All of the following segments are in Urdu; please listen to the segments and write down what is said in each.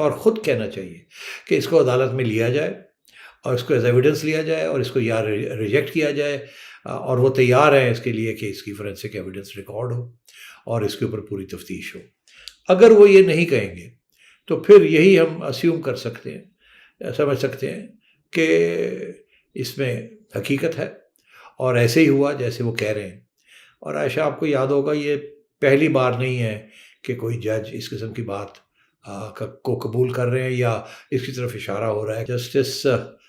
اور خود کہنا چاہیے کہ اس کو عدالت میں لیا جائے اور اس کو ایز ایویڈنس لیا جائے اور اس کو یا ریجیکٹ کیا جائے، اور وہ تیار ہیں اس کے لیے کہ اس کی فورینسک ایویڈنس ریکارڈ ہو اور اس کے اوپر پوری تفتیش ہو۔ اگر وہ یہ نہیں کہیں گے تو پھر یہی ہم اسیوم کر سکتے ہیں، سمجھ سکتے ہیں کہ اس میں حقیقت ہے اور ایسے ہی ہوا جیسے وہ کہہ رہے ہیں۔ اور عائشہ، آپ کو یاد ہوگا یہ پہلی بار نہیں ہے کہ کوئی جج اس قسم کی بات کو قبول کر رہے ہیں یا اس کی طرف اشارہ ہو رہا ہے۔ جسٹس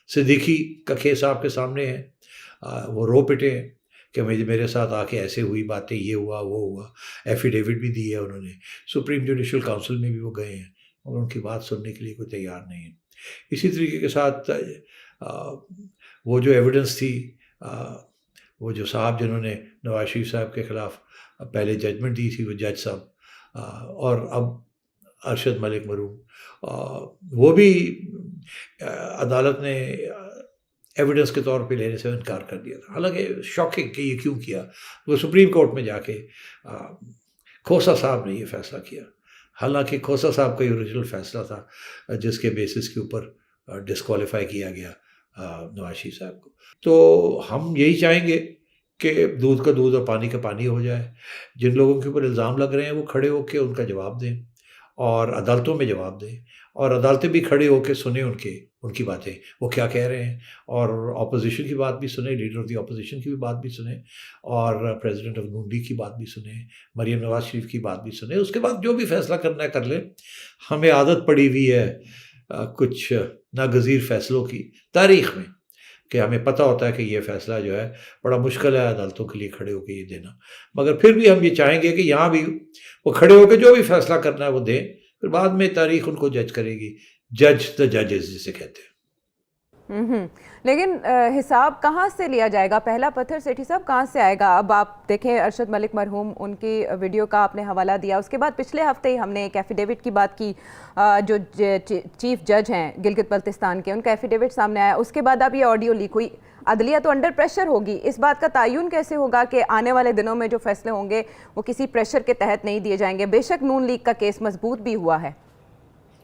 صدیقی کا کیس آپ کے سامنے ہے، وہ رو پٹے ہیں کہ میرے ساتھ آ کے ایسے ہوئی باتیں، یہ ہوا وہ ہوا، ایفیڈیوٹ بھی دی ہے انہوں نے، سپریم جوڈیشل کاؤنسل میں بھی وہ گئے ہیں اور ان کی بات سننے کے لیے کوئی تیار نہیں ہے۔ اسی طریقے کے ساتھ وہ جو ایویڈنس تھی، وہ جو صاحب جنہوں نے نواز شریف صاحب کے خلاف پہلے ججمنٹ دی تھی، وہ جج صاحب اور اب ارشد ملک مرحوم، وہ بھی عدالت نے ایویڈنس کے طور پہ لینے سے انکار کر دیا تھا۔ حالانکہ شاکنگ کہ یہ کیوں کیا، وہ سپریم کورٹ میں جا کے کھوسہ صاحب نے یہ فیصلہ کیا، حالانکہ کھوسہ صاحب کا یہ اوریجنل فیصلہ تھا جس کے بیسس کے اوپر ڈسکوالیفائی کیا گیا نواز شریف صاحب کو۔ تو ہم یہی چاہیں گے کہ دودھ کا دودھ اور پانی کا پانی ہو جائے۔ جن لوگوں کے اوپر الزام لگ رہے ہیں وہ کھڑے ہو کے ان کا جواب دیں اور عدالتوں میں جواب دیں، اور عدالتیں بھی کھڑے ہو کے سنیں ان کی باتیں، وہ کیا کہہ رہے ہیں، اور اپوزیشن کی بات بھی سنیں، لیڈر آف دی اپوزیشن کی بھی بات بھی سنیں، اور پریزیڈنٹ آف نون لیگ کی بات بھی سنیں، مریم نواز شریف کی بات بھی سنیں۔ اس کے بعد جو بھی فیصلہ کرنا ہے کر لیں۔ ہمیں عادت پڑی ہوئی ہے کچھ ناگزیر فیصلوں کی تاریخ میں کہ ہمیں پتہ ہوتا ہے کہ یہ فیصلہ جو ہے بڑا مشکل ہے عدالتوں کے لیے کھڑے ہو کے یہ دینا، مگر پھر بھی ہم یہ چاہیں گے کہ یہاں بھی وہ کھڑے ہو کے جو بھی فیصلہ کرنا ہے وہ دیں، پھر بعد میں تاریخ ان کو جج کرے گی، جج دا ججز جسے کہتے ہیں۔ لیکن حساب کہاں سے لیا جائے گا؟ پہلا پتھر سیٹھی صاحب کہاں سے آئے گا؟ اب آپ دیکھیں ارشد ملک مرحوم، ان کی ویڈیو کا آپ نے حوالہ دیا، اس کے بعد پچھلے ہفتے ہی ہم نے ایک ایفیڈیوٹ کی بات کی، جو چیف جج ہیں گلگت بلتستان کے، ان کا ایفیڈیوٹ سامنے آیا، اس کے بعد اب یہ آڈیو لیک ہوئی۔ عدلیہ تو انڈر پریشر ہوگی، اس بات کا تعین کیسے ہوگا کہ آنے والے دنوں میں جو فیصلے ہوں گے وہ کسی پریشر کے تحت نہیں دیے جائیں گے؟ بے شک نون لیگ کا کیس مضبوط بھی ہوا ہے۔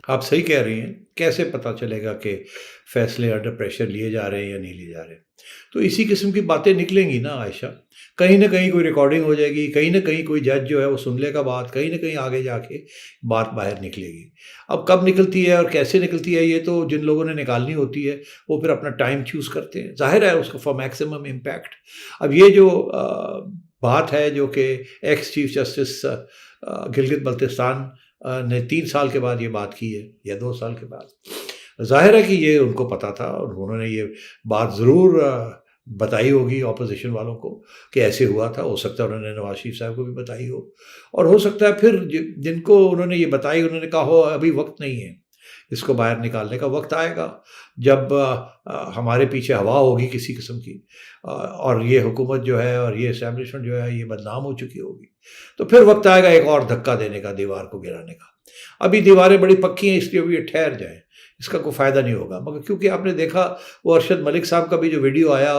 آپ صحیح کہہ رہی ہیں، کیسے پتہ چلے گا کہ فیصلے انڈر پریشر لیے جا رہے ہیں یا نہیں لیے جا رہے ہیں؟ تو اسی قسم کی باتیں نکلیں گی نا عائشہ، کہیں نہ کہیں کوئی ریکارڈنگ ہو جائے گی، کہیں نہ کہیں کوئی جج جو ہے وہ سن لے گا بات، کہیں نہ کہیں آگے جا کے بات باہر نکلے گی۔ اب کب نکلتی ہے اور کیسے نکلتی ہے یہ تو جن لوگوں نے نکالنی ہوتی ہے وہ پھر اپنا ٹائم چوز کرتے ہیں، ظاہر ہے اس کو فار میکسیمم امپیکٹ۔ اب یہ جو بات ہے جو کہ x chief justice Gilgit Baltistan نے 3 سال کے بعد یہ بات کی ہے یا 2 سال کے بعد، ظاہر ہے کہ یہ ان کو پتہ تھا اور انہوں نے یہ بات ضرور بتائی ہوگی اپوزیشن والوں کو کہ ایسے ہوا تھا۔ ہو سکتا ہے انہوں نے نواز شریف صاحب کو بھی بتائی ہو، اور ہو سکتا ہے پھر جن کو انہوں نے یہ بتائی انہوں نے کہا ہو ابھی وقت نہیں ہے، اس کو باہر نکالنے کا وقت آئے گا جب ہمارے پیچھے ہوا ہوگی کسی قسم کی، اور یہ حکومت جو ہے اور یہ اسٹیبلشمنٹ جو ہے یہ بدنام ہو چکی ہوگی، تو پھر وقت آئے گا ایک اور دھکا دینے کا، دیوار کو گرانے کا۔ ابھی دیواریں بڑی پکی ہیں، اس لیے ابھی یہ ٹھہر جائیں، اس کا کوئی فائدہ نہیں ہوگا۔ مگر کیونکہ آپ نے دیکھا وہ ارشد ملک صاحب کا بھی جو ویڈیو آیا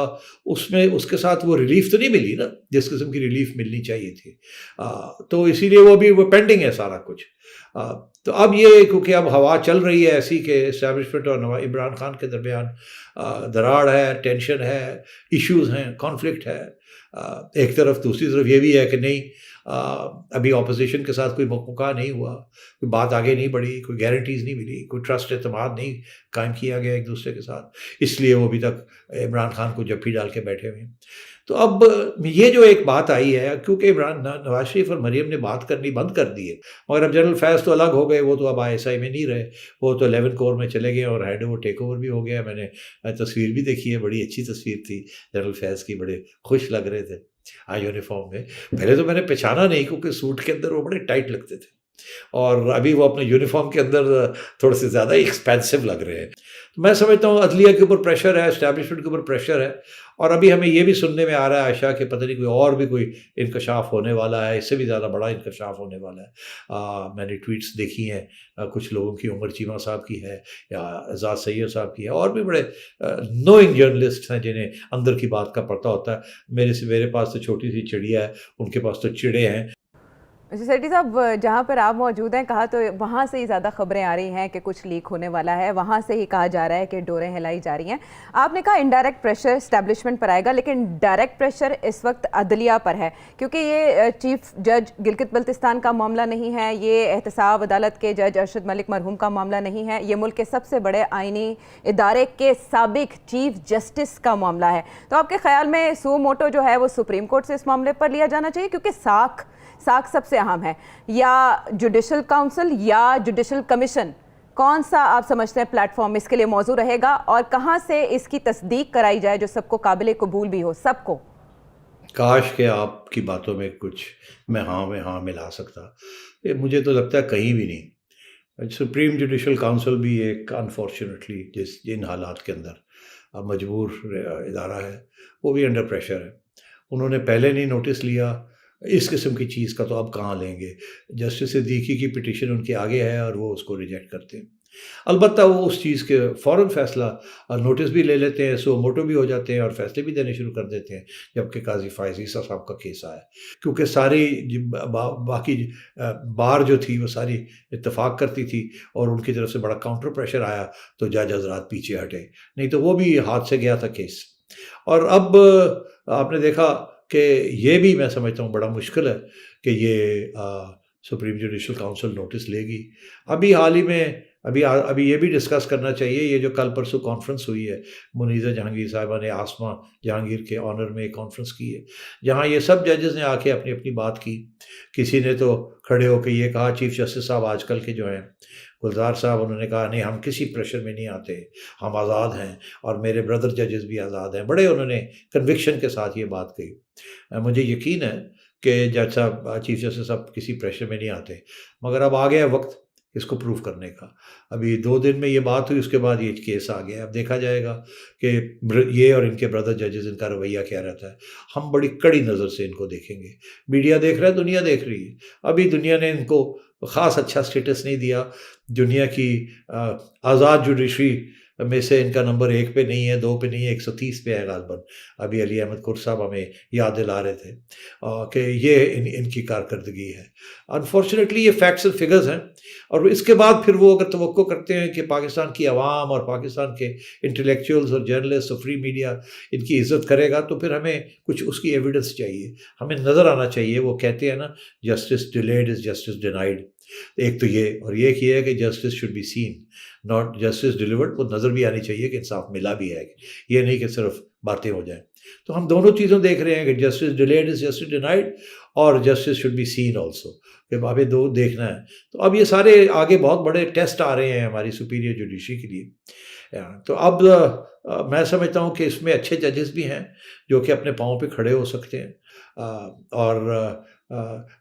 اس میں اس کے ساتھ وہ ریلیف تو نہیں ملی نا جس قسم کی ریلیف ملنی چاہیے تھی، تو اسی لیے وہ پینڈنگ ہے سارا کچھ۔ تو اب یہ کیونکہ اب ہوا چل رہی ہے ایسی کہ اسٹیبلشمنٹ اور عمران خان کے درمیان دراڑ ہے، ٹینشن ہے، ایشوز ہیں، کانفلکٹ ہے ایک طرف، دوسری طرف یہ بھی ہے کہ نہیں ابھی اپوزیشن کے ساتھ کوئی موقع نہیں ہوا، کوئی بات آگے نہیں بڑھی، کوئی گارنٹیز نہیں ملی، کوئی ٹرسٹ اعتماد نہیں قائم کیا گیا ایک دوسرے کے ساتھ، اس لیے وہ ابھی تک عمران خان کو جپھی ڈال کے بیٹھے ہوئے ہیں۔ تو اب یہ جو ایک بات آئی ہے، کیونکہ نواز شریف اور مریم نے بات کرنی بند کر دی ہے، مگر اب جنرل فیض تو الگ ہو گئے، وہ تو اب ISI میں نہیں رہے، وہ تو 11 کور میں چلے گئے اور ہینڈ اوور ٹیک اوور بھی ہو گیا۔ میں نے تصویر بھی دیکھی ہے، بڑی اچھی تصویر تھی جنرل فیض کی، بڑے خوش لگ رہے تھے یونیفارم میں۔ پہلے تو میں نے پہچانا نہیں کیونکہ سوٹ کے اندر وہ بڑے ٹائٹ لگتے تھے، اور ابھی وہ اپنے یونیفارم کے اندر تھوڑے سے زیادہ ایکسپینسو لگ رہے ہیں۔ تو میں سمجھتا ہوں عدلیہ کے اوپر پریشر ہے، اسٹیبلشمنٹ کے اوپر پریشر ہے، اور ابھی ہمیں یہ بھی سننے میں آ رہا ہے عائشہ کہ پتہ نہیں کوئی اور بھی کوئی انکشاف ہونے والا ہے، اس سے بھی زیادہ بڑا انکشاف ہونے والا ہے۔ میں نے ٹویٹس دیکھی ہیں کچھ لوگوں کی، عمر چیمہ صاحب کی ہے یا اعزاز سید صاحب کی ہے، اور بھی بڑے نوئنگ جرنلسٹ ہیں جنہیں اندر کی بات کا پتہ ہوتا ہے۔ میرے پاس تو چھوٹی سی چڑیا ہے، ان کے پاس تو چڑے ہیں۔ سیٹھی صاحب جہاں پر آپ موجود ہیں کہا تو وہاں سے ہی زیادہ خبریں آ رہی ہیں کہ کچھ لیک ہونے والا ہے, وہاں سے ہی کہا جا رہا ہے کہ ڈوریں ہلائی جا رہی ہیں. آپ نے کہا انڈائریکٹ پریشر اسٹیبلشمنٹ پر آئے گا, لیکن ڈائریکٹ پریشر اس وقت عدلیہ پر ہے, کیونکہ یہ چیف جج گلگت بلتستان کا معاملہ نہیں ہے, یہ احتساب عدالت کے جج ارشد ملک مرحوم کا معاملہ نہیں ہے, یہ ملک کے سب سے بڑے آئینی ادارے کے سابق چیف جسٹس کا معاملہ ہے. تو آپ کے خیال میں سو موٹو جو ہے وہ سپریم کورٹ سے اس معاملے پر لیا جانا چاہیے, کیونکہ ساکھ سب سے اہم ہے, یا جوڈیشل کاؤنسل یا جوڈیشل کمیشن, کون سا آپ سمجھتے ہیں پلیٹ فارم اس کے لیے موزوں رہے گا, اور کہاں سے اس کی تصدیق کرائی جائے جو سب کو قابل قبول بھی ہو, سب کو؟ کاش کہ آپ کی باتوں میں کچھ میں ہاں ملا سکتا. مجھے تو لگتا ہے کہیں بھی نہیں. سپریم جوڈیشل کاؤنسل بھی ایک انفارچونیٹلی جن حالات کے اندر اب مجبور ادارہ ہے, وہ بھی انڈر پریشر ہے. انہوں نے پہلے نہیں نوٹس لیا اس قسم کی چیز کا, تو اب کہاں لیں گے؟ جسٹس صدیقی کی پٹیشن ان کے آگے ہے اور وہ اس کو ریجیکٹ کرتے ہیں. البتہ وہ اس چیز کے فوراً فیصلہ اور نوٹس بھی لے لیتے ہیں, سو موٹو بھی ہو جاتے ہیں اور فیصلے بھی دینے شروع کر دیتے ہیں, جبکہ قاضی فائز عیسیٰ صاحب کا کیس آیا. کیونکہ ساری باقی بار جو تھی وہ ساری اتفاق کرتی تھی اور ان کی طرف سے بڑا کاؤنٹر پریشر آیا تو جج حضرات پیچھے ہٹے, نہیں تو وہ بھی ہاتھ سے گیا تھا کیس. اور اب آپ نے دیکھا کہ یہ بھی میں سمجھتا ہوں بڑا مشکل ہے کہ یہ سپریم جوڈیشل کاؤنسل نوٹس لے گی. ابھی حال ہی میں ابھی یہ بھی ڈسکس کرنا چاہیے, یہ جو کل پرسوں کانفرنس ہوئی ہے, منیزہ جہانگیر صاحبہ نے آسمہ جہانگیر کے آنر میں ایک کانفرنس کی ہے, جہاں یہ سب ججز نے آ کے اپنی اپنی بات کی. کسی نے تو کھڑے ہو کے یہ کہا, چیف جسٹس صاحب آج کل کے جو ہیں گلزار صاحب, انہوں نے کہا نہیں ہم کسی پریشر میں نہیں آتے, ہم آزاد ہیں, اور میرے بردر ججز بھی آزاد ہیں. بڑے انہوں نے کنوکشن کے ساتھ یہ بات کہی. مجھے یقین ہے کہ جج صاحب چیف جسٹس صاحب کسی پریشر میں نہیں آتے, مگر اب آ گیا وقت اس کو پروف کرنے کا. ابھی 2 دن میں یہ بات ہوئی, اس کے بعد یہ کیس آ گیا. اب دیکھا جائے گا کہ یہ اور ان کے بردر ججز ان کا رویہ کیا رہتا ہے. ہم بڑی کڑی نظر سے ان کو دیکھیں گے. میڈیا دیکھ رہا ہے, دنیا دیکھ رہی ہے. ابھی دنیا نے ان کو خاص اچھا سٹیٹس نہیں دیا. دنیا کی آزاد جوڈیشری میں سے ان کا نمبر 1 پہ نہیں ہے, 2 پہ نہیں ہے, 130 پہ ہے غالباً. ابھی علی احمد قر صاحب ہمیں یاد دلا رہے تھے کہ یہ ان کی کارکردگی ہے. انفارچونیٹلی یہ فیکٹس اینڈ فگرز ہیں. اور اس کے بعد پھر وہ اگر توقع کرتے ہیں کہ پاکستان کی عوام اور پاکستان کے انٹلیکچوئلز اور جرنلسٹ اور فری میڈیا ان کی عزت کرے گا, تو پھر ہمیں کچھ اس کی ایویڈنس چاہیے, ہمیں نظر آنا چاہیے. وہ کہتے ہیں نا, justice delayed is justice denied. ایک تو یہ, اور ایک یہ ہے کہ justice should be seen not justice delivered. وہ نظر بھی آنی چاہیے کہ انصاف ملا بھی ہے, یہ نہیں کہ صرف باتیں ہو جائیں. تو ہم دونوں چیزوں دیکھ رہے ہیں کہ justice delayed is justice denied, اور justice should be seen also, کہ ابھی 2 دیکھنا ہے. تو اب یہ سارے آگے بہت بڑے ٹیسٹ آ رہے ہیں ہماری سپیریئر جوڈیشری کے لیے. تو اب میں سمجھتا ہوں کہ اس میں اچھے ججز بھی ہیں جو کہ اپنے پاؤں پہ کھڑے ہو سکتے ہیں. اور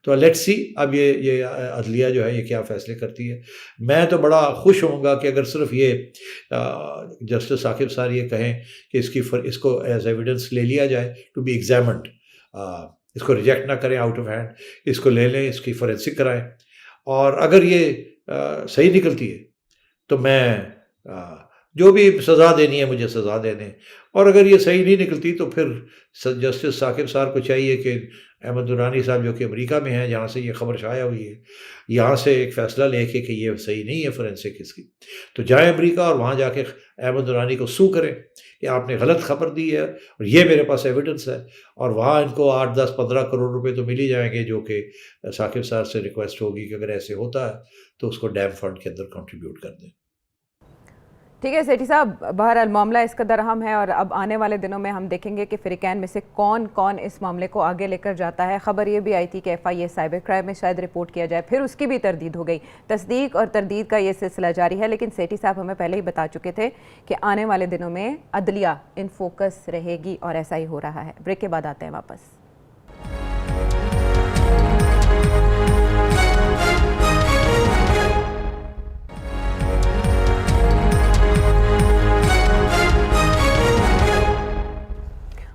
تو لیٹس سی اب یہ عدلیہ جو ہے یہ کیا فیصلے کرتی ہے. میں تو بڑا خوش ہوں گا کہ اگر صرف یہ جسٹس ثاقب صاحب یہ کہیں کہ اس کو ایز ایویڈنس لے لیا جائے ٹو بی ایگزامنڈ, اس کو ریجیکٹ نہ کریں آؤٹ آف ہینڈ, اس کو لے لیں, اس کی فورینسک کرائیں, اور اگر یہ صحیح نکلتی ہے تو میں جو بھی سزا دینی ہے مجھے سزا دے دیں. اور اگر یہ صحیح نہیں نکلتی تو پھر جسٹس ثاقب صاحب کو چاہیے کہ احمد درانی صاحب جو کہ امریکہ میں ہیں, جہاں سے یہ خبر شائع ہوئی ہے, یہاں سے ایک فیصلہ لے کے کہ یہ صحیح نہیں ہے فورینسک اس کی, تو جائیں امریکہ اور وہاں جا کے احمد درانی کو سو کریں کہ آپ نے غلط خبر دی ہے اور یہ میرے پاس ایویڈنس ہے. اور وہاں ان کو 8, 10, 15 کروڑ روپے تو مل ہی جائیں گے, جو کہ ثاقب صاحب سے ریکویسٹ ہوگی کہ اگر ایسے ہوتا ہے تو اس کو ڈیم فنڈ کے اندر کنٹریبیوٹ کر دیں. ٹھیک ہے سیٹھی صاحب, بہرحال معاملہ اس قدر اہم ہے, اور اب آنے والے دنوں میں ہم دیکھیں گے کہ فریقین میں سے کون اس معاملے کو آگے لے کر جاتا ہے. خبر یہ بھی آئی تھی کہ FIA سائبر کرائم میں شاید رپورٹ کیا جائے, پھر اس کی بھی تردید ہو گئی. تصدیق اور تردید کا یہ سلسلہ جاری ہے, لیکن سیٹھی صاحب ہمیں پہلے ہی بتا چکے تھے کہ آنے والے دنوں میں عدلیہ ان فوکس رہے گی, اور ایسا ہی ہو رہا ہے. بریک کے بعد آتے ہیں واپس.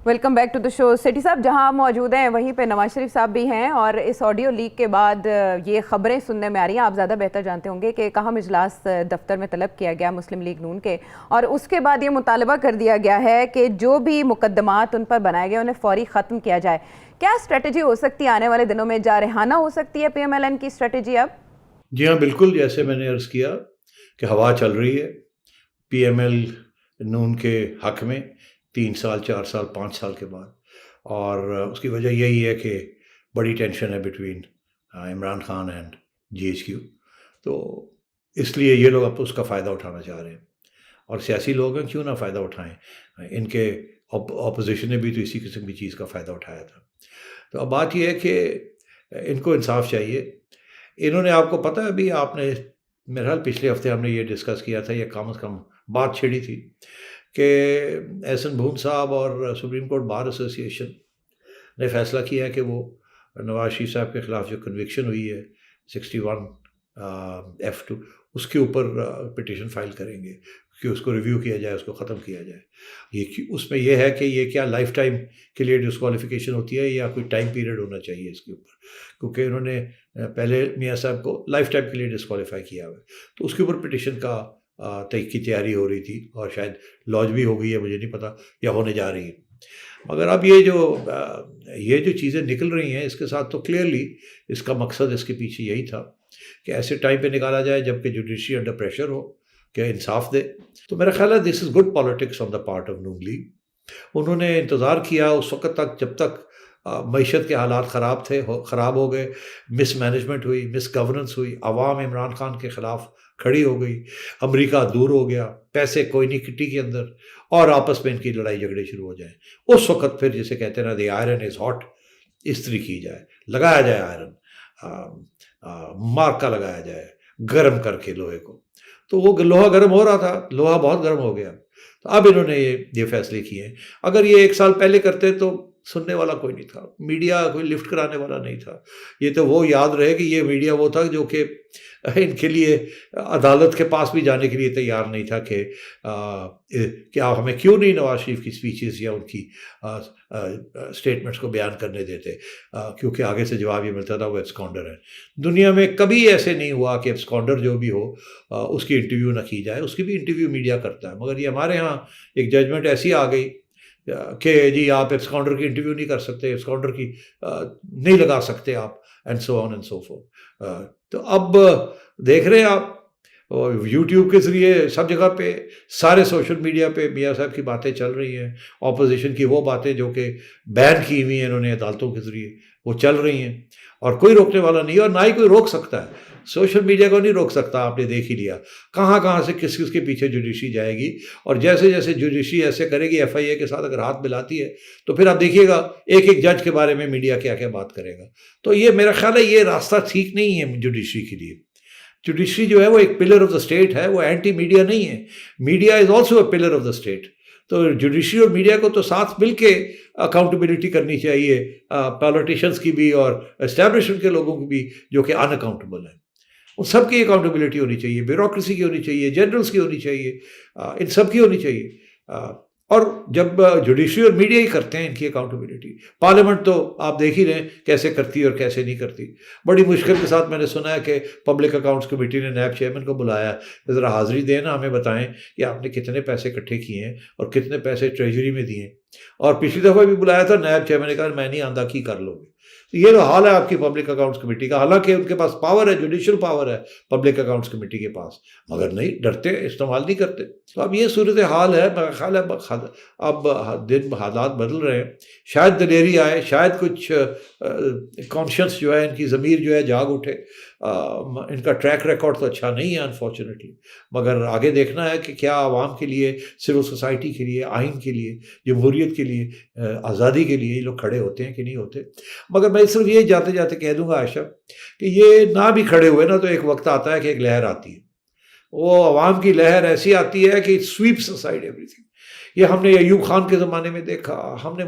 ویلکم بیک ٹو دا شو. سیٹھی صاحب جہاں آپ موجود ہیں وہیں پہ نواز شریف صاحب بھی ہیں, اور اس آڈیو لیک کے بعد یہ خبریں سننے میں آ رہی ہیں, آپ زیادہ بہتر جانتے ہوں گے, کہ ایک اہم اجلاس دفتر میں طلب کیا گیا مسلم لیگ نون کے, اور اس کے بعد یہ مطالبہ کر دیا گیا ہے کہ جو بھی مقدمات ان پر بنائے گئے انہیں فوری ختم کیا جائے. کیا اسٹریٹجی ہو سکتی ہے آنے والے دنوں میں؟ جارحانہ ہو سکتی ہے پی ایم ایل این کی اسٹریٹجی اب؟ جی ہاں بالکل، جیسے میں نے عرض کیا کہ ہوا چل رہی ہے پی ایم ایل نون کے حق میں 3 سال 4 سال 5 سال کے بعد، اور اس کی وجہ یہی ہے کہ بڑی ٹینشن ہے between Imran Khan and G H Q, تو اس لیے یہ لوگ اب اس کا فائدہ اٹھانا چاہ رہے ہیں، اور سیاسی لوگ ہیں کیوں نہ فائدہ اٹھائیں، ان کے اپوزیشن نے بھی تو اسی قسم کی چیز کا فائدہ اٹھایا تھا۔ تو اب بات یہ ہے کہ ان کو انصاف چاہیے۔ انہوں نے، آپ کو پتہ ہے، ابھی آپ نے میرے خیال پچھلے ہفتے ہم نے یہ ڈسکس کیا تھا، یا کم از کم بات چھیڑی تھی کہ احسن بھون صاحب اور سپریم کورٹ بار ایسوسی ایشن نے فیصلہ کیا ہے کہ وہ نواز شریف صاحب کے خلاف جو کنوکشن ہوئی ہے 61F2 اس کے اوپر پٹیشن فائل کریں گے کہ اس کو ریویو کیا جائے، اس کو ختم کیا جائے۔ یہ اس میں یہ ہے کہ یہ کیا لائف ٹائم کے لیے ڈسکوالیفیکیشن ہوتی ہے یا کوئی ٹائم پیریڈ ہونا چاہیے اس کے اوپر، کیونکہ انہوں نے پہلے میاں صاحب کو لائف ٹائم کے لیے ڈسکوالیفائی کیا ہوا ہے، تو اس کے اوپر پٹیشن کا تحقیق کی تیاری ہو رہی تھی، اور شاید لانچ بھی ہو گئی ہے، مجھے نہیں پتہ، یا ہونے جا رہی ہے۔ مگر اب یہ جو چیزیں نکل رہی ہیں اس کے ساتھ، تو کلیئرلی اس کا مقصد اس کے پیچھے یہی تھا کہ ایسے ٹائم پہ نکالا جائے جب کہ جوڈیشری انڈر پریشر ہو کہ انصاف دے۔ تو میرا خیال ہے this is good politics on the part of Noon League. انہوں نے انتظار کیا اس وقت تک جب تک معیشت کے حالات خراب ہو گئے، مس مینجمنٹ ہوئی، مس گورننس ہوئی، عوام عمران خان کے خلاف کھڑی ہو گئی، امریکہ دور ہو گیا، پیسے کوئی نہیں کٹی کے اندر، اور آپس میں ان کی لڑائی جھگڑے شروع ہو جائیں۔ اس وقت پھر جسے کہتے ہیں نا دی آئرن از ہاٹ، استری کی جائے، لگایا جائے آئرن، مارکا لگایا جائے گرم کر کے لوہے کو۔ تو وہ لوہا گرم ہو رہا تھا، لوہا بہت گرم ہو گیا۔ تو اب انہوں نے یہ فیصلے کیے ہیں۔ اگر یہ 1 سال پہلے کرتے تو سننے والا کوئی نہیں تھا، میڈیا کوئی لفٹ کرانے والا نہیں تھا۔ یہ تو وہ یاد رہے کہ یہ میڈیا وہ تھا جو کہ ان کے لیے عدالت کے پاس بھی جانے کے لیے تیار نہیں تھا کہ آپ ہمیں کیوں نہیں نواز شریف کی اسپیچز یا ان کی اسٹیٹمنٹس کو بیان کرنے دیتے، کیونکہ آگے سے جواب یہ ملتا تھا وہ ایبسکانڈر ہے۔ دنیا میں کبھی ایسے نہیں ہوا کہ ایبسکانڈر جو بھی ہو اس کی انٹرویو نہ کی جائے، اس کی بھی انٹرویو میڈیا کرتا ہے، مگر یہ ہمارے ہاں ایک ججمنٹ ایسی آ گئی کہ جی آپ ایبسکانڈر کی انٹرویو نہیں کر سکتے، ایبسکانڈر کی نہیں لگا سکتے آپ، and so on and so fourth. تو اب دیکھ رہے ہیں آپ یوٹیوب کے ذریعے سب جگہ پہ، سارے سوشل میڈیا پہ میاں صاحب کی باتیں چل رہی ہیں، اپوزیشن کی وہ باتیں جو کہ بین کی ہوئی ہیں انہوں نے عدالتوں کے ذریعے، وہ چل رہی ہیں، اور کوئی روکنے والا نہیں ہے، اور نہ ہی کوئی روک سکتا ہے۔ سوشل میڈیا کو نہیں روک سکتا، آپ نے دیکھ ہی لیا کہاں سے کس کے پیچھے جوڈیشری جائے گی، اور جیسے جیسے جوڈیشری ایسے کرے گی ایف آئی اے کے ساتھ اگر ہاتھ ملاتی ہے تو پھر آپ دیکھیے گا ایک جج کے بارے میں میڈیا کیا کیا بات کرے گا۔ تو یہ میرا خیال ہے یہ راستہ ٹھیک نہیں ہے جوڈیشری کے لیے۔ جوڈیشری جو ہے وہ ایک پلر آف دا اسٹیٹ ہے، وہ اینٹی میڈیا نہیں ہے، media is also a pillar of the state. تو جوڈیشری اور میڈیا کو تو ساتھ مل کے اکاؤنٹیبلٹی کرنی چاہیے، پالیٹیشینس کی بھی اور اسٹیبلشمنٹ کے لوگوں کی بھی جو کہ ان اکاؤنٹیبل ہیں، ان سب کی اکاؤنٹیبلٹی ہونی چاہیے، بیوروکریسی کی ہونی چاہیے، جنرلز کی ہونی چاہیے، ان سب کی ہونی چاہیے۔ اور جب جوڈیشری اور میڈیا ہی کرتے ہیں ان کی اکاؤنٹیبلٹی، پارلیمنٹ تو آپ دیکھ ہی رہے ہیں کیسے کرتی ہے اور کیسے نہیں کرتی۔ بڑی مشکل کے ساتھ میں نے سنا ہے کہ پبلک اکاؤنٹس کمیٹی نے نیب چیئرمین کو بلایا کہ ذرا حاضری دیں نا، ہمیں بتائیں کہ آپ نے کتنے پیسے اکٹھے کیے ہیں اور کتنے پیسے ٹریجری میں دیے، اور پچھلی دفعہ بھی بلایا تھا، نیب چیئرمین نے کہا میں نہیں آندہ کی کر لو گے۔ یہ تو حال ہے آپ کی پبلک اکاؤنٹس کمیٹی کا، حالانکہ ان کے پاس پاور ہے، جوڈیشل پاور ہے پبلک اکاؤنٹس کمیٹی کے پاس، مگر نہیں ڈرتے، استعمال نہیں کرتے۔ تو اب یہ صورتحال ہے، میرا خیال ہے اب دن حالات بدل رہے ہیں، شاید دلیری آئے، شاید کچھ کانشنس جو ہے ان کی ضمیر جو ہے جاگ اٹھے۔ ان کا ٹریک ریکارڈ تو اچھا نہیں ہے انفارچونیٹلی، مگر آگے دیکھنا ہے کہ کیا عوام کے لیے، سول سوسائٹی کے لیے، آئین کے لیے، جمہوریت کے لیے، آزادی کے لیے یہ لوگ کھڑے ہوتے ہیں کہ نہیں ہوتے۔ مگر میں صرف یہ جاتے جاتے کہہ دوں گا عائشہ کہ یہ نہ بھی کھڑے ہوئے نا تو ایک وقت آتا ہے کہ ایک لہر آتی ہے، وہ عوام کی لہر ایسی آتی ہے کہ اٹ سویپس اسائڈ ایوری تھنگ۔ یہ ہم نے ایوب خان کے زمانے میں دیکھا، ہم نے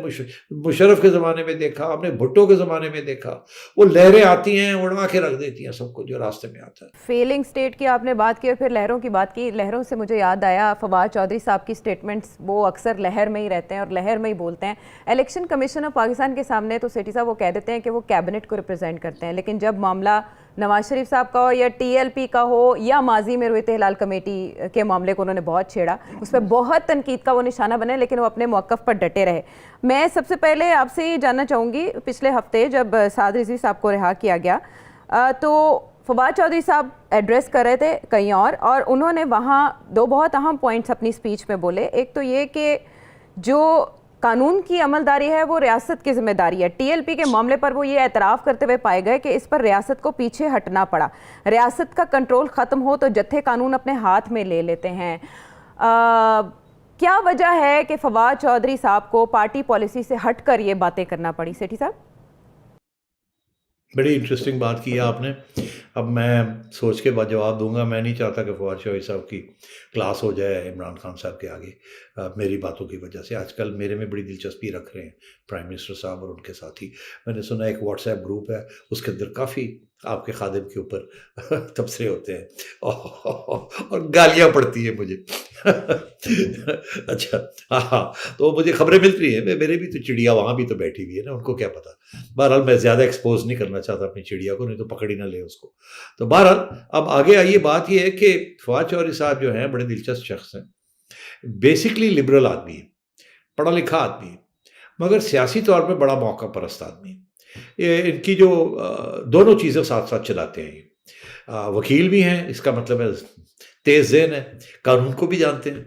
مشرف کے زمانے میں دیکھا، ہم نے بھٹو کے زمانے میں دیکھا، وہ لہریں آتی ہیں اڑا کے رکھ دیتی ہیں سب کو جو راستے میں آتا ہے۔ فیلنگ اسٹیٹ کی آپ نے بات کی اور پھر لہروں کی بات کی، لہروں سے مجھے یاد آیا فواد چودھری صاحب کی سٹیٹمنٹس، وہ اکثر لہر میں ہی رہتے ہیں اور لہر میں ہی بولتے ہیں۔ الیکشن کمیشن آف پاکستان کے سامنے تو سیٹھی صاحب وہ کہہ دیتے ہیں کہ وہ کیبنٹ کو ریپرزینٹ کرتے ہیں، لیکن جب معاملہ نواز شریف صاحب کا ہو یا ٹی ایل پی کا ہو یا ماضی میں رویت ہلال کمیٹی کے معاملے کو انہوں نے بہت چھیڑا, اس پہ بہت تنقید کا وہ نشانہ بنے, لیکن وہ اپنے موقف پر ڈٹے رہے. میں سب سے پہلے آپ سے یہ جاننا چاہوں گی, پچھلے ہفتے جب سعد رضوی صاحب کو رہا کیا گیا تو فواد چودھری صاحب ایڈریس کر رہے تھے کہیں اور انہوں نے وہاں دو بہت اہم پوائنٹس اپنی سپیچ میں بولے. ایک تو یہ کہ جو قانون کی عملداری ہے وہ ریاست کی ذمہ داری ہے. ٹی ایل پی کے معاملے پر وہ یہ اعتراف کرتے ہوئے پائے گئے کہ اس پر ریاست کو پیچھے ہٹنا پڑا, ریاست کا کنٹرول ختم ہو تو جتھے قانون اپنے ہاتھ میں لے لیتے ہیں. کیا وجہ ہے کہ فواد چودھری صاحب کو پارٹی پالیسی سے ہٹ کر یہ باتیں کرنا پڑی؟ سیٹھی صاحب. بڑی انٹرسٹنگ بات کی ہے آپ نے. اب میں سوچ کے بعد جواب دوں گا. میں نہیں چاہتا کہ فواد چودھری صاحب کی کلاس ہو جائے عمران خان صاحب کے آگے میری باتوں کی وجہ سے. آج کل میرے میں بڑی دلچسپی رکھ رہے ہیں پرائم منسٹر صاحب اور ان کے ساتھی. میں نے سنا ایک واٹس ایپ گروپ ہے, اس کے اندر کافی آپ کے خادم کے اوپر تبصرے ہوتے ہیں اور گالیاں پڑتی ہیں مجھے. اچھا ہاں, تو مجھے خبریں مل رہی ہیں. میرے بھی تو چڑیا وہاں بھی تو بیٹھی ہوئی ہے نا, ان کو کیا پتا. بہرحال میں زیادہ ایکسپوز نہیں کرنا چاہتا اپنی چڑیا کو, نہیں تو پکڑ ہی نہ لے اس کو. تو بہرحال اب آگے آئیے. بات یہ ہے کہ فواد چودھری صاحب جو ہیں بڑے دلچسپ شخص ہیں. بیسکلی لبرل آدمی ہے, پڑھا لکھا آدمی ہے, مگر سیاسی طور پہ بڑا موقع پرست آدمی ہے. ان کی جو دونوں چیزیں ساتھ ساتھ چلاتے ہیں. وکیل بھی ہیں, اس کا مطلب ہے تیز ذہن ہے, قانون کو بھی جانتے ہیں.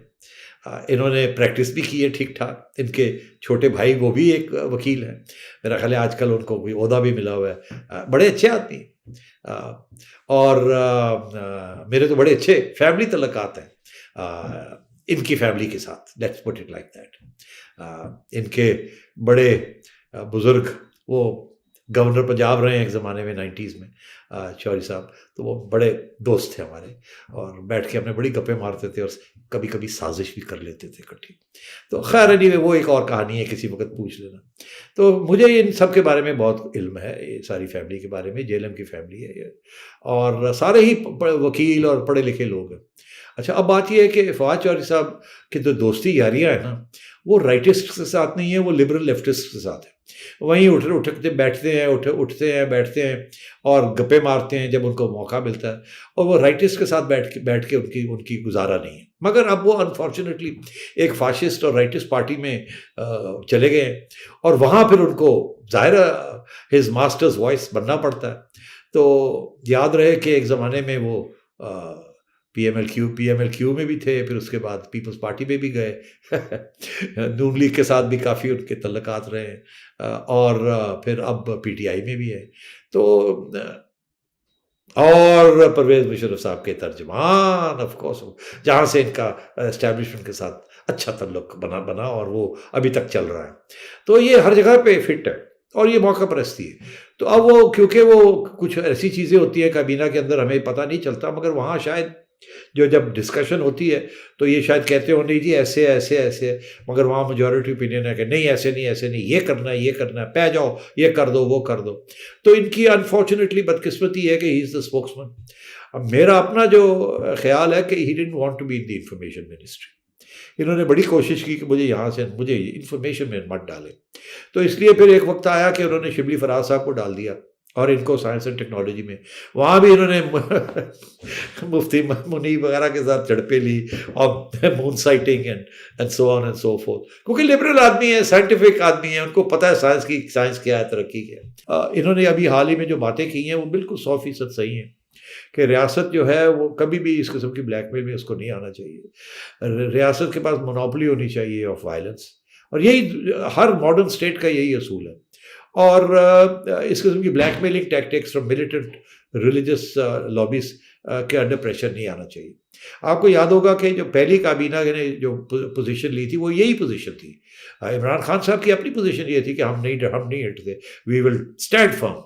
انہوں نے پریکٹس بھی کی ہے ٹھیک ٹھاک. ان کے چھوٹے بھائی وہ بھی ایک وکیل ہیں, میرا خیال ہے آج کل ان کو کوئی عہدہ بھی ملا ہوا ہے. بڑے اچھے آدمی ہیں اور میرے تو بڑے اچھے فیملی تعلقات ہیں ان کی فیملی کے ساتھ. Let's put it like that. ان کے بڑے بزرگ وہ گورنر پنجاب رہے ہیں ایک زمانے میں 90s میں چودھری صاحب, تو وہ بڑے دوست تھے ہمارے, اور بیٹھ کے ہم نے بڑی گپیں مارتے تھے اور کبھی کبھی سازش بھی کر لیتے تھے اکٹھی. تو خیر نہیں, وہ ایک اور کہانی ہے, کسی وقت پوچھ لینا. تو مجھے ان سب کے بارے میں بہت علم ہے, یہ ساری فیملی کے بارے میں. جیلم کی فیملی ہے یہ, اور سارے ہی وکیل اور پڑھے لکھے لوگ ہیں. اچھا اب بات یہ ہے کہ فواد چودھری صاحب کی جو دوستی یاریاں ہیں نا, وہ رائٹسٹ کے ساتھ نہیں ہے, وہ لبرل لیفٹسٹ کے ساتھ ہے. وہیں اٹھتے بیٹھتے ہیں, اٹھتے ہیں بیٹھتے ہیں اور گپے مارتے ہیں جب ان کو موقع ملتا ہے, اور وہ رائٹسٹ کے ساتھ بیٹھ کے ان کی گزارا نہیں ہے. مگر اب وہ انفارچونیٹلی ایک فاشسٹ اور رائٹسٹ پارٹی میں چلے گئے ہیں, اور وہاں پھر ان کو ظاہر ہز ماسٹرز وائس بننا پڑتا ہے. تو یاد رہے کہ ایک زمانے میں وہ پی ایم ایل کیو میں بھی تھے, پھر اس کے بعد پیپلز پارٹی میں بھی گئے. نون لیگ کے ساتھ بھی کافی ان کے تعلقات رہے ہیں, اور پھر اب پی ٹی آئی میں بھی ہے. تو اور پرویز مشرف صاحب کے ترجمان آف کورس, جہاں سے ان کا اسٹیبلشمنٹ کے ساتھ اچھا تعلق بنا اور وہ ابھی تک چل رہا ہے. تو یہ ہر جگہ پہ فٹ ہے اور یہ موقع پرستی ہے. تو اب وہ کیونکہ وہ کچھ ایسی چیزیں ہوتی ہیں کابینہ کے اندر ہمیں پتہ نہیں چلتا, مگر وہاں شاید جو جب ڈسکشن ہوتی ہے تو یہ شاید کہتے ہو نہیں جی ایسے ایسے ایسے, مگر وہاں میجورٹی اوپینین ہے کہ نہیں ایسے نہیں, یہ کرنا ہے, پہ جاؤ یہ کر دو وہ کر دو. تو ان کی انفارچونیٹلی بدقسمتی ہے کہ ہی از دا اسپوکس مین. اب میرا اپنا جو خیال ہے کہ he didn't want to be in the information ministry. انہوں نے بڑی کوشش کی کہ مجھے انفارمیشن میں مت ڈالیں. تو اس لیے پھر ایک وقت آیا کہ انہوں نے شبلی فراز صاحب کو ڈال دیا, اور ان کو سائنس اینڈ ٹیکنالوجی میں, وہاں بھی انہوں نے مفتی منیب وغیرہ کے ساتھ جھڑپیں لی, اور moon sighting and so on and so forth, کیونکہ لبرل آدمی ہے, سائنٹیفک آدمی ہے, ان کو پتہ ہے سائنس کیا ہے, ترقی کیا ہے. انہوں نے ابھی حال ہی میں جو باتیں کی ہیں وہ بالکل 100% صحیح ہیں کہ ریاست جو ہے وہ کبھی بھی اس قسم کی بلیک میل میں اس کو نہیں آنا چاہیے. ریاست کے پاس مونوپلی ہونی چاہیے آف وائلنس, اور یہی ہر ماڈرن اسٹیٹ کا یہی اصول ہے. اور اس قسم کی black mailing tactics from militant religious lobbies کے انڈر پریشر نہیں آنا چاہیے. آپ کو یاد ہوگا کہ جو پہلی کابینہ نے جو پوزیشن لی تھی وہ یہی پوزیشن تھی. عمران خان صاحب کی اپنی پوزیشن یہ تھی کہ ہم نہیں ہٹتے, وی ول اسٹینڈ فرم.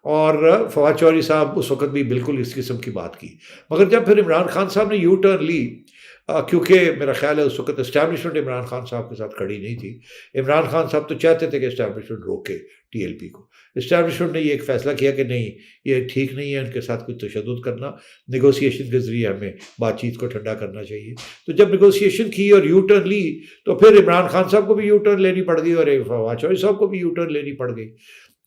اور فواد چودھری صاحب اس وقت بھی بالکل اس قسم کی بات کی. مگر جب پھر عمران خان صاحب نے یو ٹرن لی, کیونکہ میرا خیال ہے اس وقت اسٹیبلشمنٹ عمران خان صاحب کے ساتھ کھڑی نہیں تھی. عمران خان صاحب تو چاہتے تھے کہ اسٹیبلشمنٹ روکے ٹی ایل پی کو. اسٹیبلشمنٹ نے یہ ایک فیصلہ کیا کہ نہیں, یہ ٹھیک نہیں ہے ان کے ساتھ کچھ تشدد کرنا, نیگوسیشن کے ذریعے ہمیں بات چیت کو ٹھنڈا کرنا چاہیے. تو جب نیگوسیشن کی اور یو ٹرن لی تو پھر عمران خان صاحب کو بھی یو ٹرن لینی پڑ گئی اور فواد چودھری صاحب کو بھی یو ٹرن لینی پڑ گئی.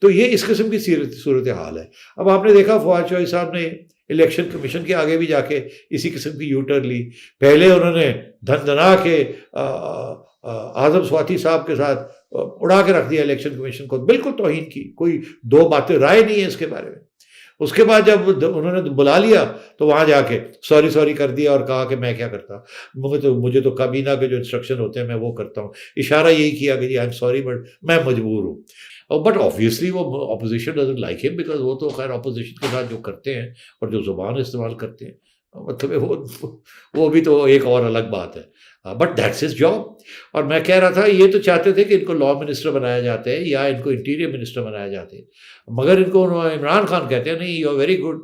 تو یہ اس قسم کی صورت حال ہے. اب آپ نے دیکھا فواد چوہدری صاحب نے الیکشن کمیشن کے آگے بھی جا کے اسی قسم کی یو ٹرن لی. پہلے انہوں نے دھن دھنا کے اعظم سواتی صاحب کے ساتھ اڑا کے رکھ دیا الیکشن کمیشن کو, بالکل توہین کی, کوئی دو باتیں رائے نہیں ہے اس کے بارے میں. اس کے بعد جب انہوں نے بلا لیا تو وہاں جا کے سوری کر دیا اور کہا کہ میں کیا کرتا, مجھے تو کابینہ کے جو انسٹرکشن ہوتے ہیں میں وہ کرتا ہوں. اشارہ یہی کیا کہ جی آئی ایم سوری بٹ میں مجبور ہوں. بٹ آبویسلی وہ اپوزیشن ڈزنٹ لائک ہم, بیکاز وہ تو خیر اپوزیشن کے ساتھ جو کرتے ہیں اور جو زبان استعمال کرتے ہیں, مطلب وہ بھی تو ایک اور الگ بات ہے. But that's his job. اور میں کہہ رہا تھا یہ تو چاہتے تھے کہ ان کو لا منسٹر بنایا جاتا ہے یا ان کو انٹیریئر منسٹر بنایا جاتے ہیں, مگر ان کو عمران خان کہتے ہیں نہیں یو آر ویری گڈ.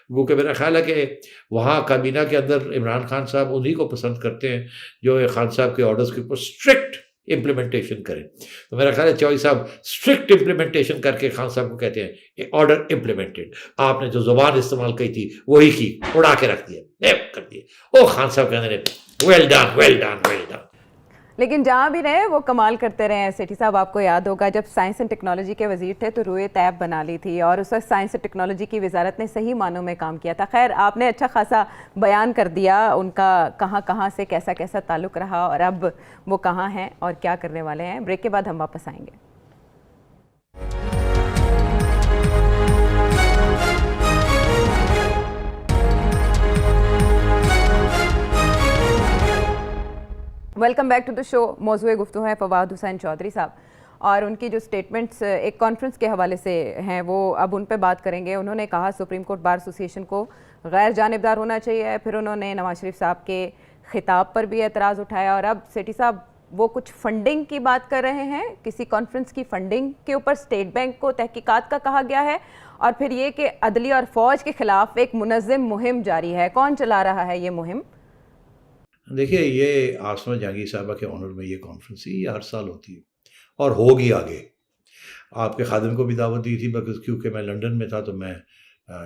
وہ کہ میرا خیال ہے کہ وہاں کابینہ کے اندر عمران خان صاحب انہی کو پسند کرتے ہیں جو خان صاحب کے آرڈرز کے اوپر اسٹرکٹ امپلیمنٹیشن کریں. تو میرا خیال ہے چوہدری صاحب اسٹرکٹ امپلیمنٹیشن کر کے خان صاحب کو کہتے ہیں آرڈر امپلیمنٹڈ. آپ نے جو زبان استعمال کی تھی وہی کی, اڑا کے رکھ دیا, کر دیا. او خان صاحب کہتے ہیں well done well done well done. لیکن جہاں بھی رہے وہ کمال کرتے رہے ہیں. سیٹھی صاحب آپ کو یاد ہوگا جب سائنس اینڈ ٹیکنالوجی کے وزیر تھے تو روئے طیب بنا لی تھی, اور اس وقت سائنس اینڈ ٹیکنالوجی کی وزارت نے صحیح معنوں میں کام کیا تھا. خیر آپ نے اچھا خاصا بیان کر دیا ان کا کہاں سے کیسا تعلق رہا اور اب وہ کہاں ہیں اور کیا کرنے والے ہیں. بریک کے بعد ہم واپس آئیں گے. ویلکم بیک ٹو دا شو. موضوع گفتگو ہے فواد حسین چودھری صاحب, اور ان کی جو سٹیٹمنٹس ایک کانفرنس کے حوالے سے ہیں وہ اب ان پہ بات کریں گے. انہوں نے کہا سپریم کورٹ بار ایسوسیشن کو غیر جانبدار ہونا چاہیے. پھر انہوں نے نواز شریف صاحب کے خطاب پر بھی اعتراض اٹھایا, اور اب سیٹھی صاحب وہ کچھ فنڈنگ کی بات کر رہے ہیں, کسی کانفرنس کی فنڈنگ کے اوپر اسٹیٹ بینک کو تحقیقات کا کہا گیا ہے, اور پھر یہ کہ عدلیہ اور فوج کے خلاف ایک منظم مہم جاری ہے. کون چلا رہا ہے یہ مہم؟ دیکھیے یہ آسمہ جہانگیر صاحبہ کے آنر میں یہ کانفرنس ہی یہ ہر سال ہوتی ہے اور ہوگی آگے. آپ کے خادم کو بھی دعوت دی تھی کیونکہ میں لنڈن میں تھا تو میں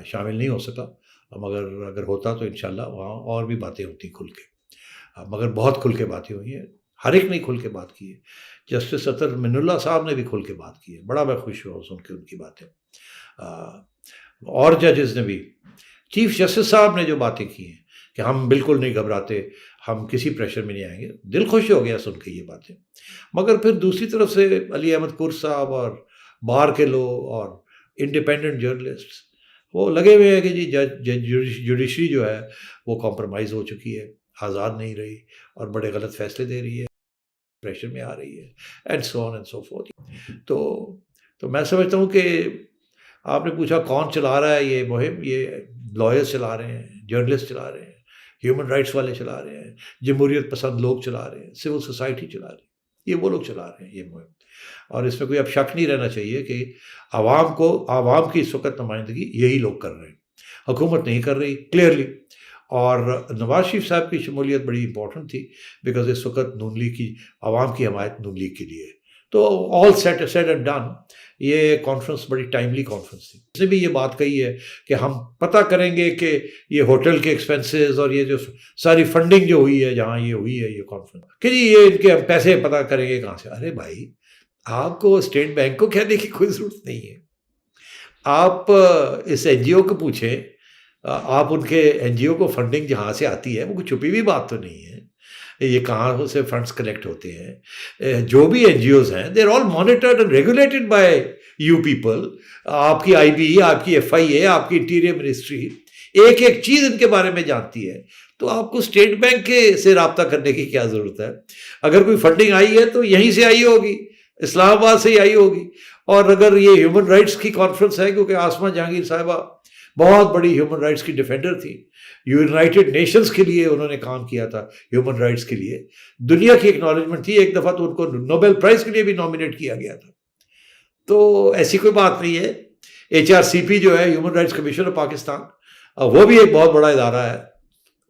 شامل نہیں ہو سکا, مگر اگر ہوتا تو انشاءاللہ وہاں اور بھی باتیں ہوتی کھل کے, مگر بہت کھل کے باتیں ہوئی ہیں. ہر ایک نے کھل کے بات کی ہے. جسٹس اطہر من اللہ صاحب نے بھی کھل کے بات کی ہے, بڑا میں خوش ہوا سن کے ان کی باتیں. اور ججز نے بھی, چیف جسٹس صاحب نے جو باتیں کی ہیں کہ ہم بالکل نہیں گھبراتے, ہم کسی پریشر میں نہیں آئیں گے, دل خوش ہو گیا سن کے یہ باتیں. مگر پھر دوسری طرف سے علی احمد کرس صاحب اور بار کے لوگ اور انڈیپینڈنٹ جرنلسٹ وہ لگے ہوئے ہیں کہ جی جوڈیشری جو ہے وہ کمپرومائز ہو چکی ہے, آزاد نہیں رہی اور بڑے غلط فیصلے دے رہی ہے, پریشر میں آ رہی ہے, and so on and so fourth. تو میں سمجھتا ہوں کہ آپ نے پوچھا کون چلا رہا ہے یہ مہم, یہ لائرز چلا رہے ہیں, جرنلسٹ چلا رہے ہیں, ہیومن رائٹس والے چلا رہے ہیں, جمہوریت پسند لوگ چلا رہے ہیں, سول سوسائٹی چلا رہی ہے, یہ وہ لوگ چلا رہے ہیں یہ مہم. اور اس میں کوئی اب شک نہیں رہنا چاہیے کہ عوام کی اس وقت نمائندگی یہی لوگ کر رہے ہیں, حکومت نہیں کر رہی کلیئرلی. اور نواز شریف صاحب کی شمولیت بڑی امپورٹنٹ تھی بیکاز اس وقت نون لیگ کی عوام کی حمایت نون لیگ کے لیے. تو آل سیٹ اینڈ ڈن یہ کانفرنس بڑی ٹائملی کانفرنس تھی. اس نے بھی یہ بات کہی ہے کہ ہم پتہ کریں گے کہ یہ ہوٹل کے ایکسپینسز اور یہ جو ساری فنڈنگ جو ہوئی ہے جہاں یہ ہوئی ہے یہ کانفرنس کہ جی یہ ان کے ہم پیسے پتہ کریں گے کہاں سے. ارے بھائی آپ کو اسٹیٹ بینک کو کہنے کی کوئی ضرورت نہیں ہے, آپ اس این جی او کو پوچھیں, آپ ان کے این جی او کو فنڈنگ جہاں سے آتی ہے وہ کوئی چھپی ہوئی بات تو نہیں ہے, یہ کہاں سے فنڈس کلیکٹ ہوتے ہیں. جو بھی این جی اوز ہیں they are all monitored and regulated by you people. آپ کی آئی بی, آپ کی ایف آئی اے, آپ کی انٹیریئر منسٹری ایک ایک چیز ان کے بارے میں جانتی ہے. تو آپ کو اسٹیٹ بینک سے رابطہ کرنے کی کیا ضرورت ہے؟ اگر کوئی فنڈنگ آئی ہے تو یہیں سے آئی ہوگی, اسلام آباد سے ہی آئی ہوگی. اور اگر یہ ہیومن رائٹس کی کانفرنس ہے, کیونکہ آسمہ جہانگیر صاحبہ بہت بڑی ہیومن رائٹس کی ڈیفینڈر تھی, یونائٹڈ نیشنز کے لیے انہوں نے کام کیا تھا, ہیومن رائٹس کے لیے دنیا کی اکنالجمنٹ تھی. ایک دفعہ تو ان کو نوبل پرائز کے لیے بھی نامینیٹ کیا گیا تھا. تو ایسی کوئی بات نہیں ہے. ایچ آر سی پی جو ہے human rights commission of Pakistan, وہ بھی ایک بہت بڑا ادارہ ہے,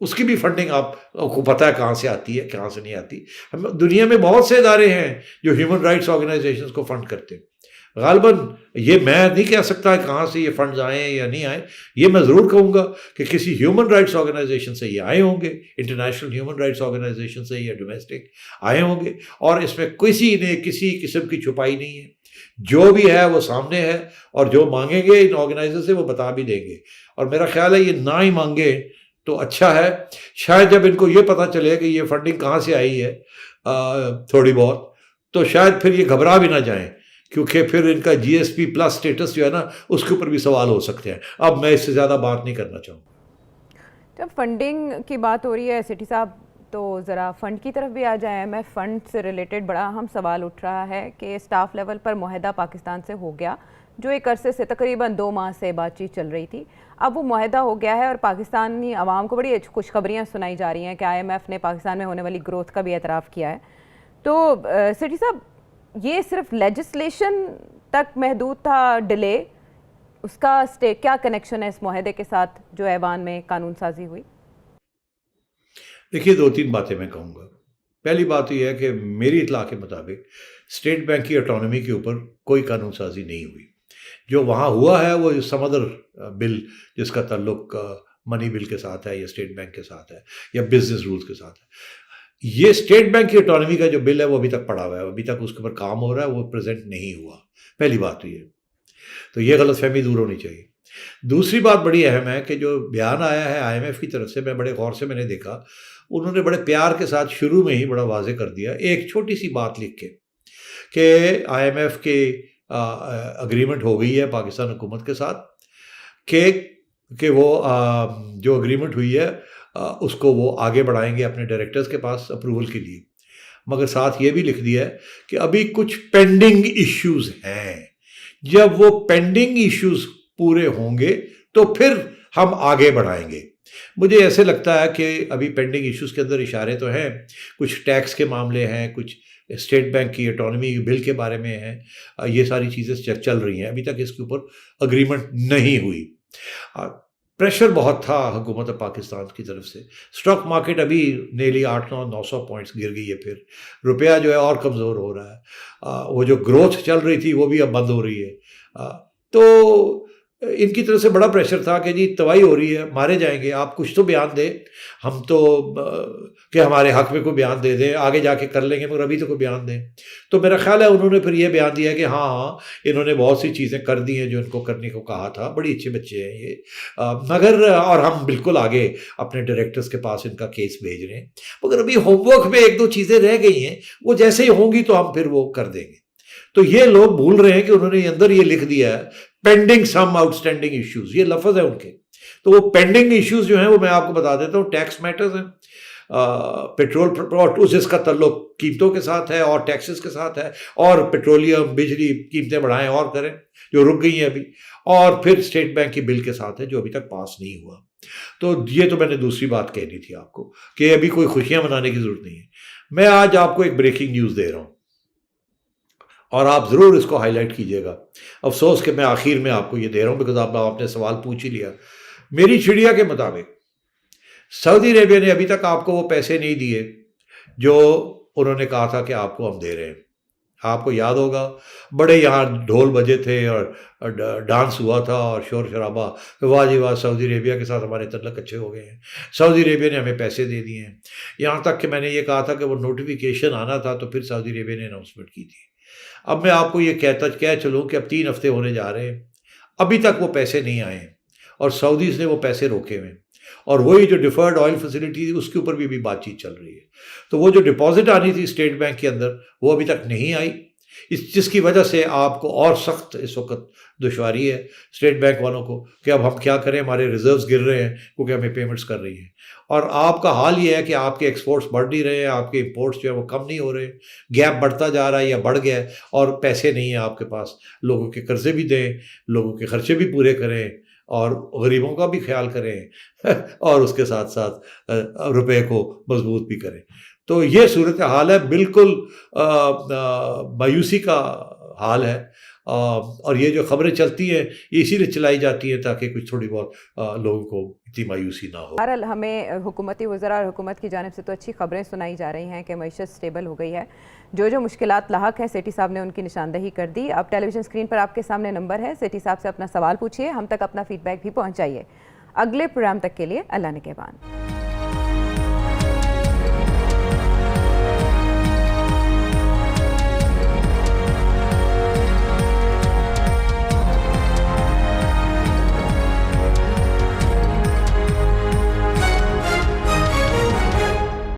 اس کی بھی فنڈنگ آپ کو پتہ ہے کہاں سے آتی ہے کہاں سے نہیں آتی. دنیا میں بہت سے ادارے ہیں جو ہیومن رائٹس آرگنائزیشنز کو فنڈ کرتے ہیں. غالباً یہ میں نہیں کہہ سکتا کہاں سے یہ فنڈز آئے ہیں یا نہیں آئے, یہ میں ضرور کہوں گا کہ کسی ہیومن رائٹس آرگنائزیشن سے یہ آئے ہوں گے, انٹرنیشنل ہیومن رائٹس آرگنائزیشن سے یا ڈومیسٹک آئے ہوں گے, اور اس میں کسی نے کسی قسم کی چھپائی نہیں ہے. جو بھی ہے وہ سامنے ہے، اور جو مانگیں گے ان آرگنائزر سے وہ بتا بھی دیں گے، اور میرا خیال ہے یہ نہ ہی مانگے تو اچھا ہے. شاید جب ان کو یہ پتہ چلے کہ یہ فنڈنگ کہاں سے آئی ہے تھوڑی بہت، تو شاید پھر یہ گھبرا بھی نہ جائیں، کیونکہ پھر ان کا جی ایس پی پلس اسٹیٹس جو ہے نا اس کے اوپر بھی سوال ہو سکتے ہیں. اب میں اس سے زیادہ بات نہیں کرنا چاہوں. جب فنڈنگ کی بات ہو رہی ہے سیٹھی صاحب، تو ذرا فنڈ کی طرف بھی آ جائیں. میں فنڈ سے ریلیٹڈ بڑا اہم سوال اٹھ رہا ہے کہ اسٹاف لیول پر معاہدہ پاکستان سے ہو گیا، جو ایک عرصے سے تقریباً 2 ماہ سے بات چیت چل رہی تھی. اب وہ معاہدہ ہو گیا ہے اور پاکستانی عوام کو بڑی خوشخبریاں سنائی جا رہی ہیں کہ آئی ایم ایف نے پاکستان میں ہونے والی گروتھ کا بھی اعتراف کیا ہے. تو سیٹھی صاحب، یہ صرف لیجسلیشن تک محدود تھا ڈیلے، اس کا کیا کنیکشن ہے اس معاہدے کے ساتھ جو ایوان میں قانون سازی ہوئی؟ دیکھیے 2-3 باتیں میں کہوں گا. پہلی بات یہ ہے کہ میری اطلاع کے مطابق اسٹیٹ بینک کی اٹانومی کے اوپر کوئی قانون سازی نہیں ہوئی. جو وہاں ہوا ہے وہ سم ادر بل جس کا تعلق منی بل کے ساتھ ہے یا اسٹیٹ بینک کے ساتھ ہے یا بزنس رولز کے ساتھ ہے. یہ اسٹیٹ بینک کی اٹانومی کا جو بل ہے وہ ابھی تک پڑا ہوا ہے، ابھی تک اس کے اوپر کام ہو رہا ہے، وہ پریزنٹ نہیں ہوا. پہلی بات تو یہ، تو یہ غلط فہمی دور ہونی چاہیے. دوسری بات بڑی اہم ہے کہ جو بیان آیا ہے آئی ایم ایف کی طرف سے، میں بڑے غور سے میں نے دیکھا، انہوں نے بڑے پیار کے ساتھ شروع میں ہی بڑا واضح کر دیا ایک چھوٹی سی بات لکھ کے کہ آئی ایم ایف کے اگریمنٹ ہو گئی ہے پاکستان حکومت کے ساتھ کہ وہ جو اگریمنٹ ہوئی ہے اس کو وہ آگے بڑھائیں گے اپنے ڈائریکٹرز کے پاس اپروول کے لیے. مگر ساتھ یہ بھی لکھ دیا ہے کہ ابھی کچھ پینڈنگ ایشوز ہیں، جب وہ پینڈنگ ایشوز پورے ہوں گے تو پھر ہم آگے بڑھائیں گے. مجھے ایسے لگتا ہے کہ ابھی پینڈنگ ایشوز کے اندر اشارے تو ہیں، کچھ ٹیکس کے معاملے ہیں، کچھ اسٹیٹ بینک کی اٹانومی بل کے بارے میں ہیں، یہ ساری چیزیں چل رہی ہیں. ابھی تک اس کے اوپر اگریمنٹ نہیں ہوئی. پریشر بہت تھا حکومت پاکستان کی طرف سے. اسٹاک مارکیٹ ابھی نیلی 800-900 پوائنٹس گر گئی ہے، پھر روپیہ جو ہے اور کمزور ہو رہا ہے. وہ جو گروتھ چل رہی تھی وہ بھی اب بند ہو رہی ہے. تو ان کی طرف سے بڑا پریشر تھا کہ جی تباہی ہو رہی ہے، مارے جائیں گے، آپ کچھ تو بیان دیں، ہم تو کہ ہمارے حق میں کوئی بیان دے دیں، آگے جا کے کر لیں گے، مگر ابھی تو کوئی بیان دیں. تو میرا خیال ہے انہوں نے پھر یہ بیان دیا کہ ہاں انہوں نے بہت سی چیزیں کر دی ہیں جو ان کو کرنے کو کہا تھا، بڑی اچھے بچے ہیں یہ، مگر اور ہم بالکل آگے اپنے ڈائریکٹرز کے پاس ان کا کیس بھیج رہے ہیں، مگر ابھی ہوم ورک میں 1-2 چیزیں رہ گئی ہیں، وہ جیسے ہی ہوں گی تو ہم پھر وہ کر دیں گے. تو یہ لوگ بھول رہے ہیں کہ انہوں نے اندر یہ لکھ دیا ہے پینڈنگ سم آؤٹ اسٹینڈنگ ایشوز، یہ لفظ ہے ان کے. تو وہ پینڈنگ ایشوز جو ہیں وہ میں آپ کو بتا دیتا ہوں، ٹیکس میٹرز ہیں، پیٹرول جس کا تعلق قیمتوں کے ساتھ ہے اور ٹیکسز کے ساتھ ہے، اور پیٹرولیم بجلی قیمتیں بڑھائیں اور کریں جو رک گئی ہیں ابھی، اور پھر اسٹیٹ بینک کی بل کے ساتھ ہے جو ابھی تک پاس نہیں ہوا. تو یہ تو میں نے دوسری بات کہنی تھی آپ کو کہ ابھی کوئی خوشیاں منانے کی ضرورت نہیں ہے. میں آج آپ کو ایک بریکنگ نیوز دے رہا ہوں اور آپ ضرور اس کو ہائی لائٹ کیجیے گا. افسوس کہ میں آخر میں آپ کو یہ دے رہا ہوں بیکاز آپ نے سوال پوچھ ہی لیا. میری چڑیا کے مطابق سعودی عربیہ نے ابھی تک آپ کو وہ پیسے نہیں دیے جو انہوں نے کہا تھا کہ آپ کو ہم دے رہے ہیں. آپ کو یاد ہوگا بڑے یہاں ڈھول بجے تھے اور ڈانس ہوا تھا اور شور شرابہ، واہ جی واہ سعودی عربیہ کے ساتھ ہمارے تعلق اچھے ہو گئے ہیں، سعودی عربیہ نے ہمیں پیسے دے دیے ہیں. یہاں تک کہ میں نے یہ کہا تھا کہ وہ نوٹیفیکیشن آنا تھا تو پھر سعودی عربیہ نے اناؤنسمنٹ کی تھی. اب میں آپ کو یہ کہہ چلوں کہ اب 3 ہفتے ہونے جا رہے ہیں، ابھی تک وہ پیسے نہیں آئے ہیں اور سعودیز نے وہ پیسے روکے ہوئے ہیں. اور وہی جو ڈیفرڈ آئل فیسلٹی تھی اس کے اوپر بھی بات چیت چل رہی ہے. تو وہ جو ڈپازٹ آنی تھی اسٹیٹ بینک کے اندر وہ ابھی تک نہیں آئی، جس کی وجہ سے آپ کو اور سخت اس وقت دشواری ہے اسٹیٹ بینک والوں کو کہ اب ہم کیا کریں، ہمارے ریزروز گر رہے ہیں کیونکہ ہمیں پیمنٹس کر رہی ہیں. اور آپ کا حال یہ ہے کہ آپ کے ایکسپورٹس بڑھ نہیں رہے ہیں، آپ کے امپورٹس جو ہے وہ کم نہیں ہو رہے، گیپ بڑھتا جا رہا ہے یا بڑھ گیا ہے، اور پیسے نہیں ہیں آپ کے پاس. لوگوں کے قرضے بھی دیں، لوگوں کے خرچے بھی پورے کریں اور غریبوں کا بھی خیال کریں اور اس کے ساتھ ساتھ روپے کو مضبوط بھی کریں. تو یہ صورتحال ہے، بالکل مایوسی کا حال ہے. اور یہ جو خبریں چلتی ہیں یہ اسی لیے چلائی جاتی ہیں تاکہ کچھ تھوڑی بہت لوگوں کو اتنی مایوسی نہ ہو. بہرحال ہمیں حکومتی وزراء اور حکومت کی جانب سے تو اچھی خبریں سنائی جا رہی ہیں کہ معیشت سٹیبل ہو گئی ہے. جو مشکلات لاحق ہیں سیٹھی صاحب نے ان کی نشاندہی کر دی. اب ٹیلی ویژن اسکرین پر آپ کے سامنے نمبر ہے، سیٹھی صاحب سے اپنا سوال پوچھیے، ہم تک اپنا فیڈ بیک بھی پہنچائیے. اگلے پروگرام تک کے لیے اللہ نگہبان.